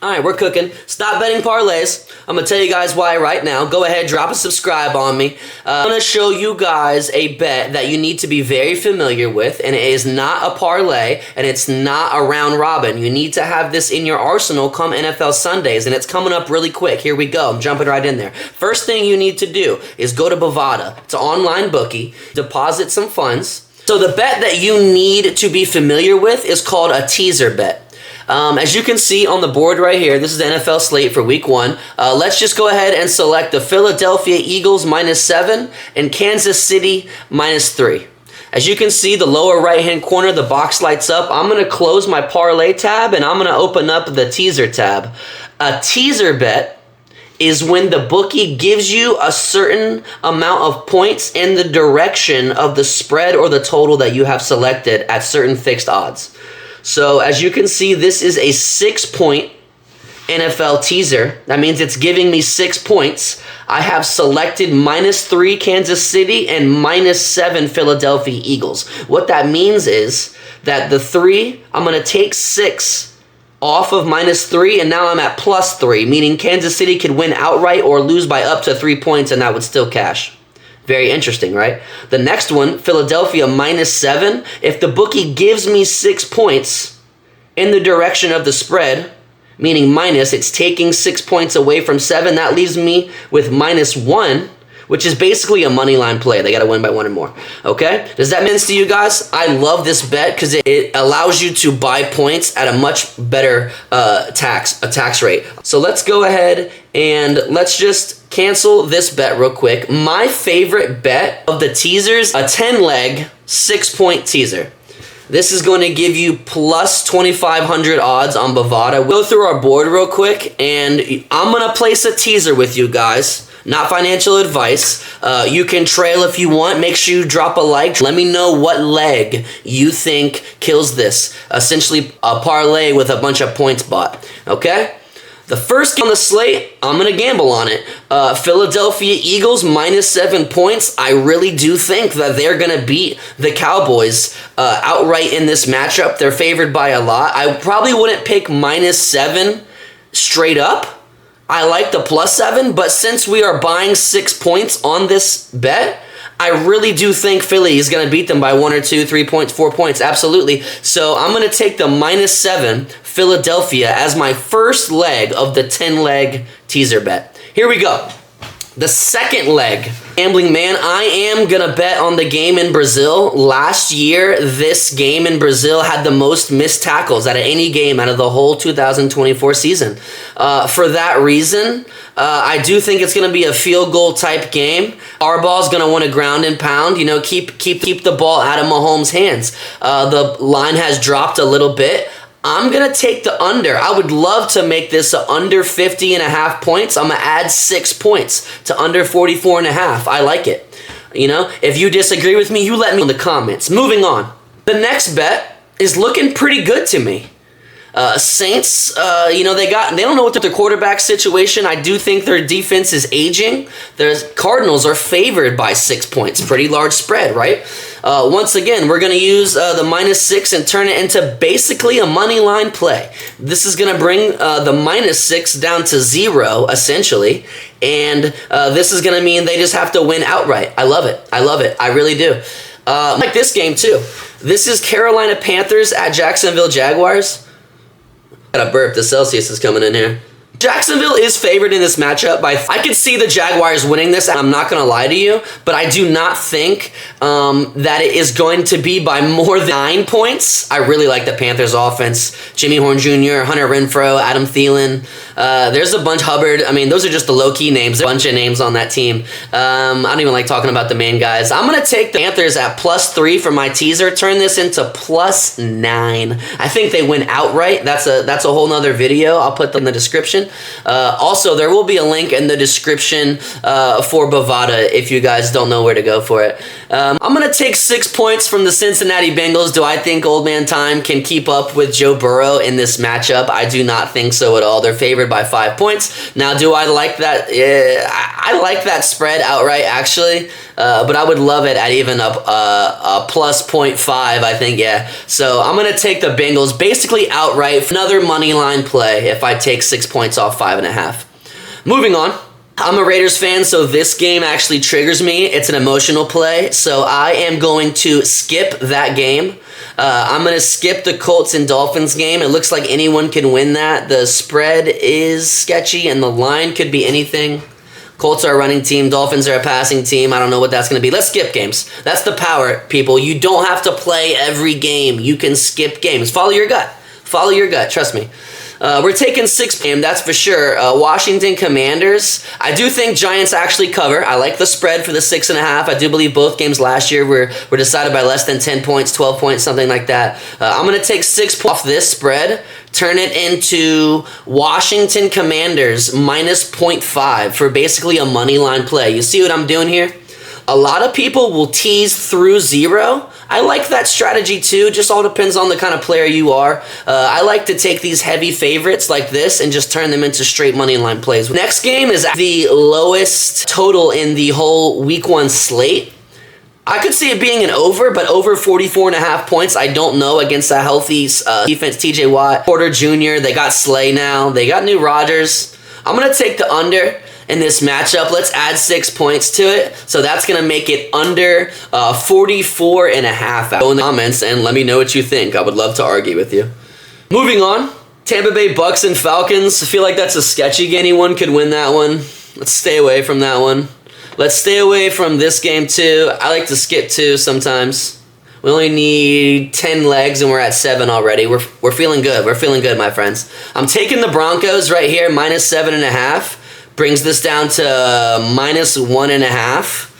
Alright, we're cooking. Stop betting parlays. I'm going to tell you guys why right now. Go ahead, drop a subscribe on me. I'm going to show you guys a bet that you need to be very familiar with, and it is not a parlay, and it's not a round robin. You need to have this in your arsenal come NFL Sundays, and it's coming up really quick. Here we go. I'm jumping right in there. First thing you need to do is go to Bovada. It's an online bookie. Deposit some funds. So the bet that you need to be familiar with is called a teaser bet. As you can see on the board right here, this is the NFL slate for week 1. Let's just go ahead and select the Philadelphia Eagles -7 and Kansas City -3. As you can see, the lower right-hand corner, the box lights up. I'm going to close my parlay tab and I'm going to open up the teaser tab. A teaser bet is when the bookie gives you a certain amount of points in the direction of the spread or the total that you have selected at certain fixed odds. So as you can see, this is a 6-point NFL teaser. That means it's giving me 6 points. I have selected -3 Kansas City and -7 Philadelphia Eagles. What that means is that the 3, I'm going to take 6 off of -3, and now I'm at +3, meaning Kansas City could win outright or lose by up to 3 points, and that would still cash. Very interesting, right? The next one, Philadelphia -7. If the bookie gives me 6 points in the direction of the spread, meaning minus, it's taking 6 points away from 7, that leaves me with -1, which is basically a money line play. They got to win by 1 or more. Okay? Does that make sense to you guys? I love this bet because it allows you to buy points at a much better tax rate. So let's go ahead and let's just cancel this bet real quick. My favorite bet of the teasers, a 10-leg, 6-point teaser. This is going to give you plus 2,500 odds on Bovada. We'll go through our board real quick, and I'm going to place a teaser with you guys. Not financial advice. You can trail if you want. Make sure you drop a like. Let me know what leg you think kills this. Essentially, a parlay with a bunch of points bought. Okay? The first game on the slate, I'm going to gamble on it. Philadelphia Eagles -7 points. I really do think that they're going to beat the Cowboys outright in this matchup. They're favored by a lot. I probably wouldn't pick -7 straight up. I like the +7, but since we are buying 6 points on this bet, I really do think Philly is going to beat them by 1 or 2, 3 points, 4 points. Absolutely. So I'm going to take the -7 Philadelphia as my first leg of the 10-leg teaser bet. Here we go. The second leg. Gambling man, I am going to bet on the game in Brazil. Last year, this game in Brazil had the most missed tackles out of any game out of the whole 2024 season. For that reason, I do think it's going to be a field goal type game. Harbaugh's going to want to ground and pound, you know, keep the ball out of Mahomes' hands. The line has dropped a little bit. I'm going to take the under. I would love to make this a under 50.5 points. I'm going to add 6 points to under 44.5. I like it. You know, if you disagree with me, you let me know in the comments. Moving on. The next bet is looking pretty good to me. Saints, you know, they don't know what their quarterback situation. I do think their defense is aging. The Cardinals are favored by 6 points. Pretty large spread, right? Once again, we're going to use the -6 and turn it into basically a money line play. This is going to bring the -6 down to 0, essentially. And this is going to mean they just have to win outright. I love it. I love it. I really do. I like this game, too. This is Carolina Panthers at Jacksonville Jaguars. Got a burp. The Celsius is coming in here. Jacksonville is favored in this matchup by... I could see the Jaguars winning this. I'm not going to lie to you, but I do not think that it is going to be by more than 9 points. I really like the Panthers offense. Jimmy Horn Jr., Hunter Renfrow, Adam Thielen. There's a bunch. Hubbard. I mean, those are just the low-key names. There's a bunch of names on that team. I don't even like talking about the main guys. I'm going to take the Panthers at +3 for my teaser. Turn this into +9. I think they win outright. That's a whole nother video. I'll put them in the description. Also, there will be a link in the description for Bovada if you guys don't know where to go for it. I'm going to take 6 points from the Cincinnati Bengals. Do I think Old Man Time can keep up with Joe Burrow in this matchup? I do not think so at all. They're favored by 5 points. Now, do I like that? I like that spread outright, actually. But I would love it at even a plus 0.5, I think, yeah. So I'm going to take the Bengals basically outright for another money line play if I take 6 points off 5.5. Moving on. I'm a Raiders fan, so this game actually triggers me. It's an emotional play, so I am going to skip that game. I'm going to skip the Colts and Dolphins game. It looks like anyone can win that. The spread is sketchy, and the line could be anything. Colts are a running team. Dolphins are a passing team. I don't know what that's going to be. Let's skip games. That's the power, people. You don't have to play every game. You can skip games. Follow your gut. Follow your gut. Trust me. We're taking 6 game, that's for sure. Washington Commanders. I do think Giants actually cover. I like the spread for the 6.5. I do believe both games last year were decided by less than 10 points, 12 points, something like that. I'm going to take 6 points off this spread, turn it into Washington Commanders minus 0.5 for basically a money line play. You see what I'm doing here? A lot of people will tease through 0. I like that strategy too. Just all depends on the kind of player you are. I like to take these heavy favorites like this and just turn them into straight money line plays. Next game is the lowest total in the whole week 1 slate. I could see it being an over, but over 44.5 points, I don't know, against a healthy defense. TJ Watt, Porter Jr., they got Slay now. They got new Rodgers. I'm going to take the under in this matchup. Let's add 6 points to it. So that's going to make it under 44.5. Go in the comments and let me know what you think. I would love to argue with you. Moving on, Tampa Bay Bucks and Falcons. I feel like that's a sketchy game. Anyone could win that one. Let's stay away from that one. Let's stay away from this game too. I like to skip 2 sometimes. We only need 10 legs and we're at 7 already. We're feeling good. We're feeling good, my friends. I'm taking the Broncos right here, minus 7.5. Brings this down to minus 1.5.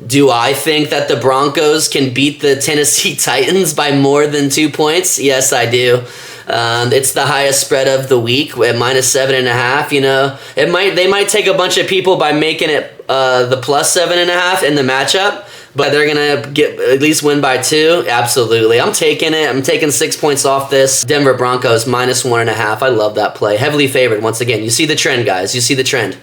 Do I think that the Broncos can beat the Tennessee Titans by more than 2 points? Yes, I do. It's the highest spread of the week at minus 7.5. You know, they might take a bunch of people by making it the plus 7.5 in the matchup, but they're gonna get at least win by 2. Absolutely, I'm taking it. I'm taking 6 points off this. Denver Broncos minus 1.5. I love that play. Heavily favored once again. You see the trend, guys. You see the trend.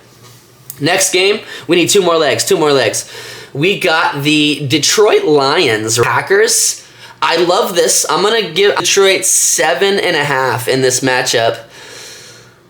Next game, we need 2 more legs. 2 more legs. We got the Detroit Lions Packers. I love this. I'm gonna give Detroit 7.5 in this matchup.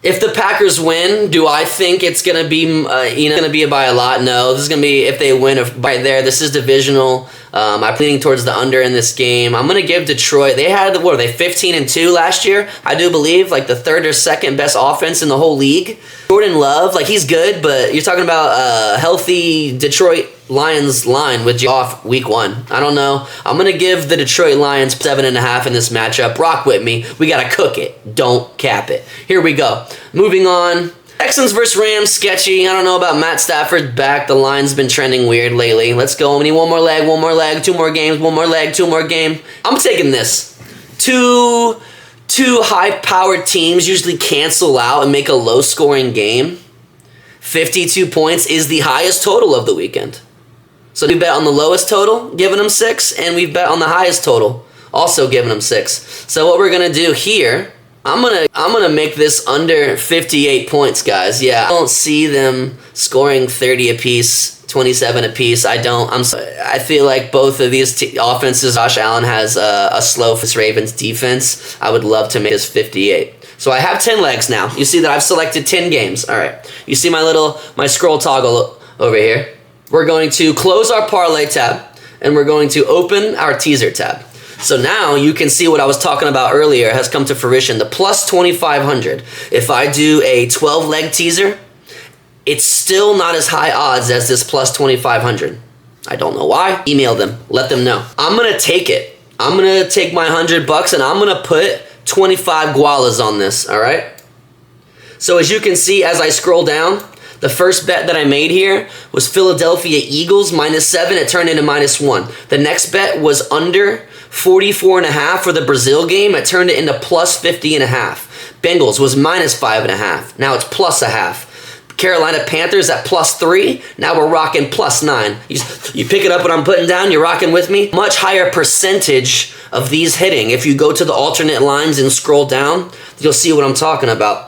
If the Packers win, do I think it's gonna be gonna be by a lot? No, this is gonna be if they win by there. This is divisional. I'm leaning towards the under in this game. I'm gonna give Detroit. They had what are they 15-2 last year? I do believe like the 3rd or 2nd best offense in the whole league. Jordan Love, like he's good, but you're talking about a healthy Detroit Lions line with off week 1. I don't know. I'm gonna give the Detroit Lions 7.5 in this matchup. Rock with me. We gotta cook it. Don't cap it. Here we go. Moving on. Texans versus Rams, sketchy. I don't know about Matt Stafford back. The line's been trending weird lately. Let's go. We need one more leg, 2 more games, 1 more leg, 2 more game. I'm taking this. Two high-powered teams usually cancel out and make a low-scoring game. 52 points is the highest total of the weekend. So we bet on the lowest total, giving them 6, and we bet on the highest total, also giving them 6. So what we're gonna do here, I'm gonna make this under 58 points, guys. Yeah, I don't see them scoring 30 apiece, 27 apiece. I feel like both of these offenses. Josh Allen has a slow Ravens defense. I would love to make this 58. So I have 10 legs now. You see that I've selected 10 games. All right. You see my scroll toggle over here. We're going to close our parlay tab, and we're going to open our teaser tab. So now you can see what I was talking about earlier has come to fruition. The plus 2,500. If I do a 12-leg teaser, it's still not as high odds as this plus 2,500. I don't know why. Email them. Let them know. I'm going to take it. I'm going to take my $100 and I'm going to put 25 gualas on this, all right? So as you can see, as I scroll down, the first bet that I made here was Philadelphia Eagles -7. It turned into -1. The next bet was under 44.5 for the Brazil game. It turned it into plus 50.5. Bengals was -5.5. Now it's +0.5. Carolina Panthers at +3. Now we're rocking +9. You pick it up what I'm putting down. You're rocking with me. Much higher percentage of these hitting. If you go to the alternate lines and scroll down, you'll see what I'm talking about.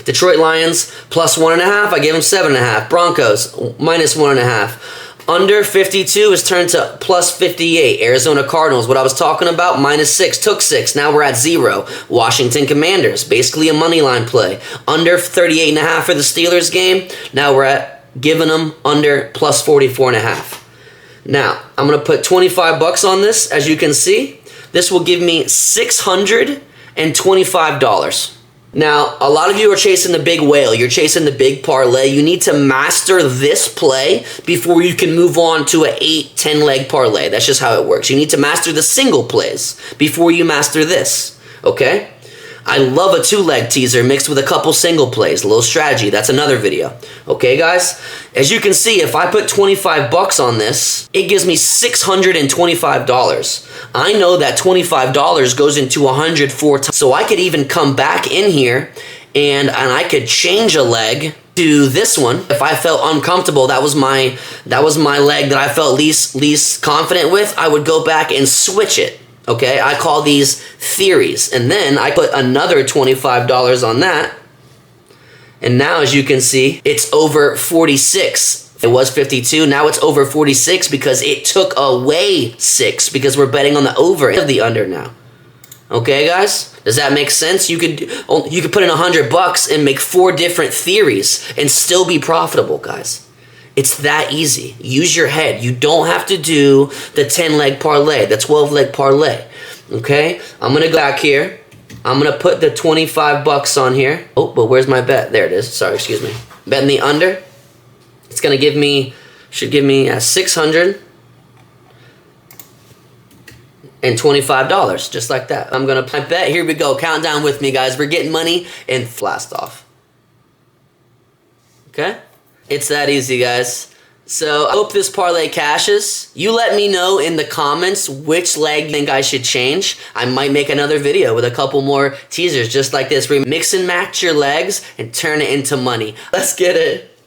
Detroit Lions +1.5. I gave them 7.5. Broncos -1.5. Under 52 is turned to +58. Arizona Cardinals, what I was talking about, -6. Took 6. Now we're at 0. Washington Commanders, basically a money line play. Under 38.5 for the Steelers game. Now we're at giving them under +44.5. Now, I'm going to put 25 bucks on this. As you can see, this will give me $625. Now, a lot of you are chasing the big whale. You're chasing the big parlay. You need to master this play before you can move on to an 8-10 leg parlay. That's just how it works. You need to master the single plays before you master this, okay? I love a 2-leg teaser mixed with a couple single plays, a little strategy. That's another video. Okay, guys? As you can see, if I put 25 bucks on this, it gives me $625. I know that $25 goes into 104 times. So I could even come back in here and I could change a leg to this one. If I felt uncomfortable, that was my leg that I felt least confident with, I would go back and switch it. Okay, I call these theories. And then I put another $25 on that. And now, as you can see, it's over 46. It was 52. Now it's over 46 because it took away 6 because we're betting on the over and the under now. Okay, guys? Does that make sense? You could put in 100 bucks and make 4 different theories and still be profitable, guys. It's that easy. Use your head. You don't have to do the 10-leg parlay, the 12-leg parlay. Okay? I'm going to go back here. I'm going to put the 25 bucks on here. Oh, but where's my bet? There it is. Sorry, excuse me. Betting the under. It's going to give me, should give me $625, just like that. I'm going to bet. Here we go. Count down with me, guys. We're getting money and blast off. Okay? It's that easy, guys. So I hope this parlay cashes. You let me know in the comments which leg you think I should change. I might make another video with a couple more teasers just like this. Mix and match your legs and turn it into money. Let's get it.